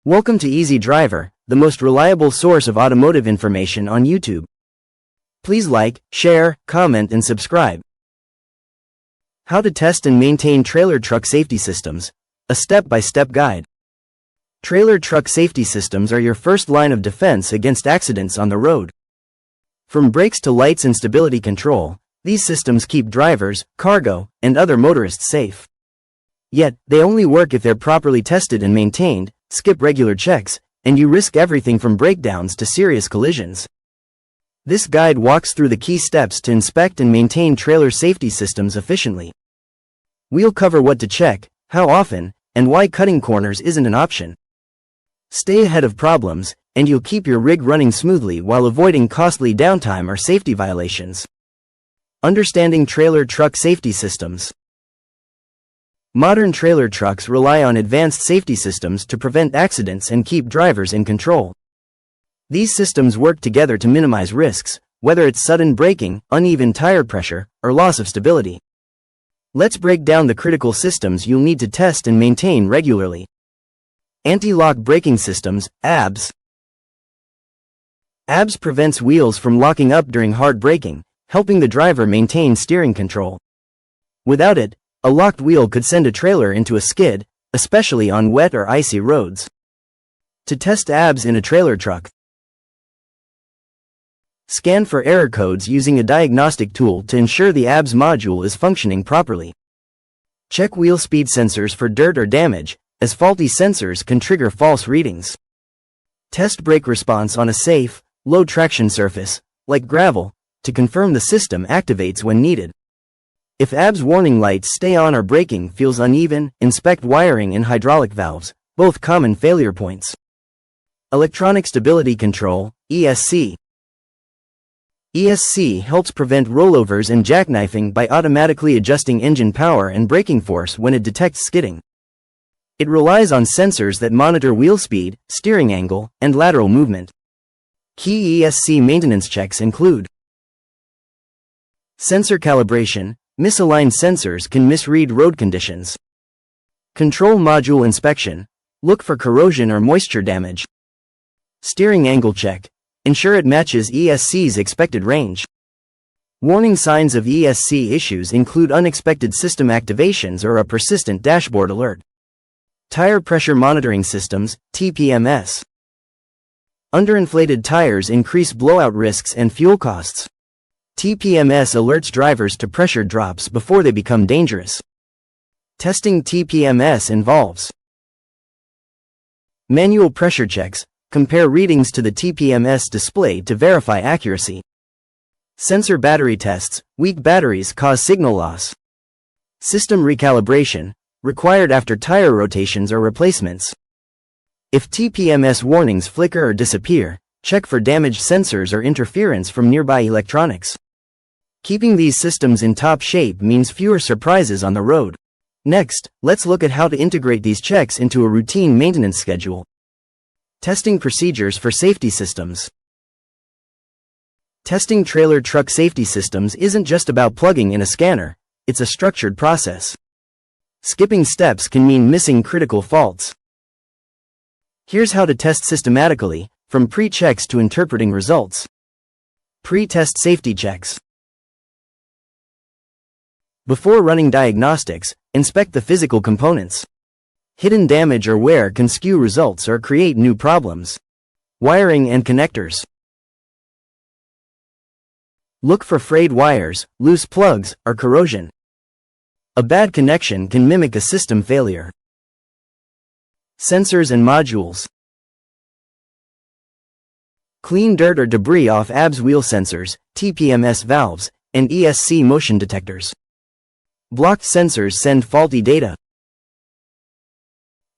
Welcome to Easy Driver, the most reliable source of automotive information on YouTube. Please like, share, comment and subscribe. How to test and maintain trailer truck safety systems, a step-by-step guide. Trailer truck safety systems are your first line of defense against accidents on the road. From brakes to lights and stability control, these systems keep drivers, cargo, and other motorists safe. Yet, they only work if they're properly tested and maintained. Skip regular checks, and you risk everything from breakdowns to serious collisions. This guide walks through the key steps to inspect and maintain trailer safety systems efficiently. We'll cover what to check, how often, and why cutting corners isn't an option. Stay ahead of problems, and you'll keep your rig running smoothly while avoiding costly downtime or safety violations. Understanding trailer truck safety systems. Modern trailer trucks rely on advanced safety systems to prevent accidents and keep drivers in control. These systems work together to minimize risks, whether it's sudden braking, uneven tire pressure, or loss of stability. Let's break down the critical systems you'll need to test and maintain regularly. Anti-lock braking systems, ABS. ABS prevents wheels from locking up during hard braking, helping the driver maintain steering control. Without it, a locked wheel could send a trailer into a skid, especially on wet or icy roads. To test ABS in a trailer truck, scan for error codes using a diagnostic tool to ensure the ABS module is functioning properly. Check wheel speed sensors for dirt or damage, as faulty sensors can trigger false readings. Test brake response on a safe, low-traction surface, like gravel, to confirm the system activates when needed. If ABS warning lights stay on or braking feels uneven, inspect wiring and hydraulic valves, both common failure points. Electronic Stability Control, ESC. ESC helps prevent rollovers and jackknifing by automatically adjusting engine power and braking force when it detects skidding. It relies on sensors that monitor wheel speed, steering angle, and lateral movement. Key ESC maintenance checks include sensor calibration. Misaligned sensors can misread road conditions. Control module inspection. Look for corrosion or moisture damage. Steering angle check. Ensure it matches ESC's expected range. Warning signs of ESC issues include unexpected system activations or a persistent dashboard alert. Tire pressure monitoring systems, TPMS. Underinflated tires increase blowout risks and fuel costs. TPMS alerts drivers to pressure drops before they become dangerous. Testing TPMS involves manual pressure checks. Compare readings to the TPMS display to verify accuracy. Sensor battery tests. Weak batteries cause signal loss. System recalibration, required after tire rotations or replacements. If TPMS warnings flicker or disappear, check for damaged sensors or interference from nearby electronics. Keeping these systems in top shape means fewer surprises on the road. Next, let's look at how to integrate these checks into a routine maintenance schedule. Testing procedures for safety systems. Testing trailer truck safety systems isn't just about plugging in a scanner, it's a structured process. Skipping steps can mean missing critical faults. Here's how to test systematically, from pre-checks to interpreting results. Pre-test safety checks. Before running diagnostics, inspect the physical components. Hidden damage or wear can skew results or create new problems. Wiring and connectors. Look for frayed wires, loose plugs, or corrosion. A bad connection can mimic a system failure. Sensors and modules. Clean dirt or debris off ABS wheel sensors, TPMS valves, and ESC motion detectors. Blocked sensors send faulty data.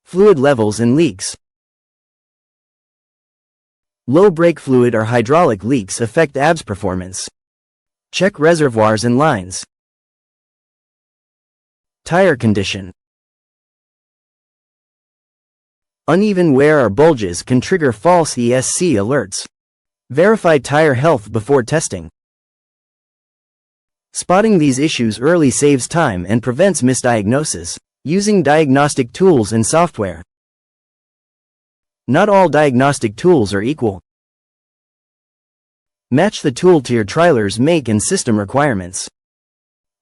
Fluid levels and leaks. Low brake fluid or hydraulic leaks affect ABS performance. Check reservoirs and lines. Tire condition. Uneven wear or bulges can trigger false ESC alerts. Verify tire health before testing. Spotting these issues early saves time and prevents misdiagnosis. Using diagnostic tools and software. Not all diagnostic tools are equal. Match the tool to your trailer's make and system requirements.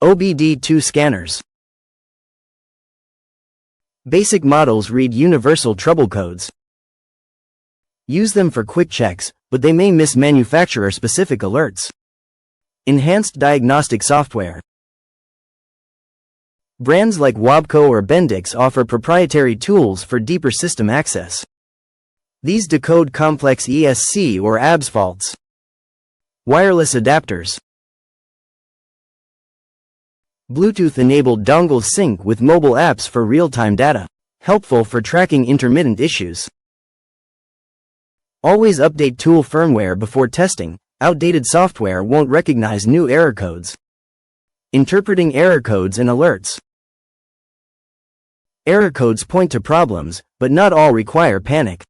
OBD2 scanners. Basic models read universal trouble codes. Use them for quick checks, but they may miss manufacturer-specific alerts. Enhanced diagnostic software. Brands like Wabco or Bendix offer proprietary tools for deeper system access. These decode complex ESC or ABS faults. Wireless adapters. Bluetooth-enabled dongles sync with mobile apps for real-time data, helpful for tracking intermittent issues. Always update tool firmware before testing. Outdated software won't recognize new error codes. Interpreting error codes and alerts. Error codes point to problems, but not all require panic.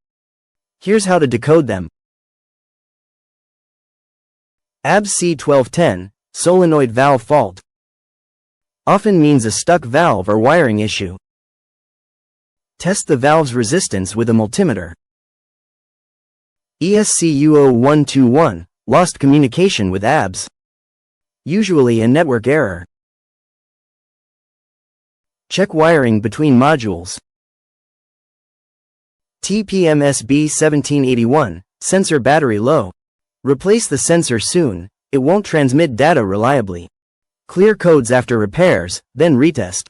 Here's how to decode them. ABS C1210, solenoid valve fault. Often means a stuck valve or wiring issue. Test the valve's resistance with a multimeter. ESC-U0121, lost communication with ABS. Usually a network error. Check wiring between modules. TPMS-B1781, sensor battery low. Replace the sensor soon, it won't transmit data reliably. Clear codes after repairs, then retest.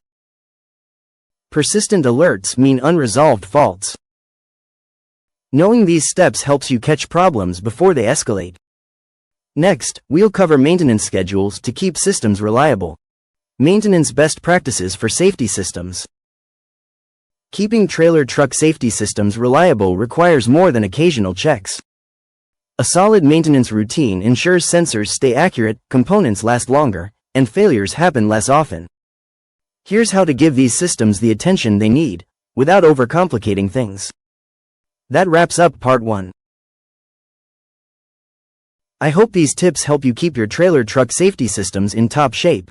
Persistent alerts mean unresolved faults. Knowing these steps helps you catch problems before they escalate. Next, we'll cover maintenance schedules to keep systems reliable. Maintenance best practices for safety systems. Keeping trailer truck safety systems reliable requires more than occasional checks. A solid maintenance routine ensures sensors stay accurate, components last longer, and failures happen less often. Here's how to give these systems the attention they need, without overcomplicating things. That wraps up part 1. I hope these tips help you keep your trailer truck safety systems in top shape.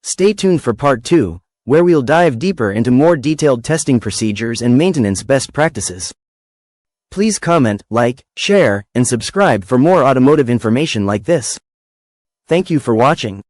Stay tuned for part 2, where we'll dive deeper into more detailed testing procedures and maintenance best practices. Please comment, like, share, and subscribe for more automotive information like this. Thank you for watching.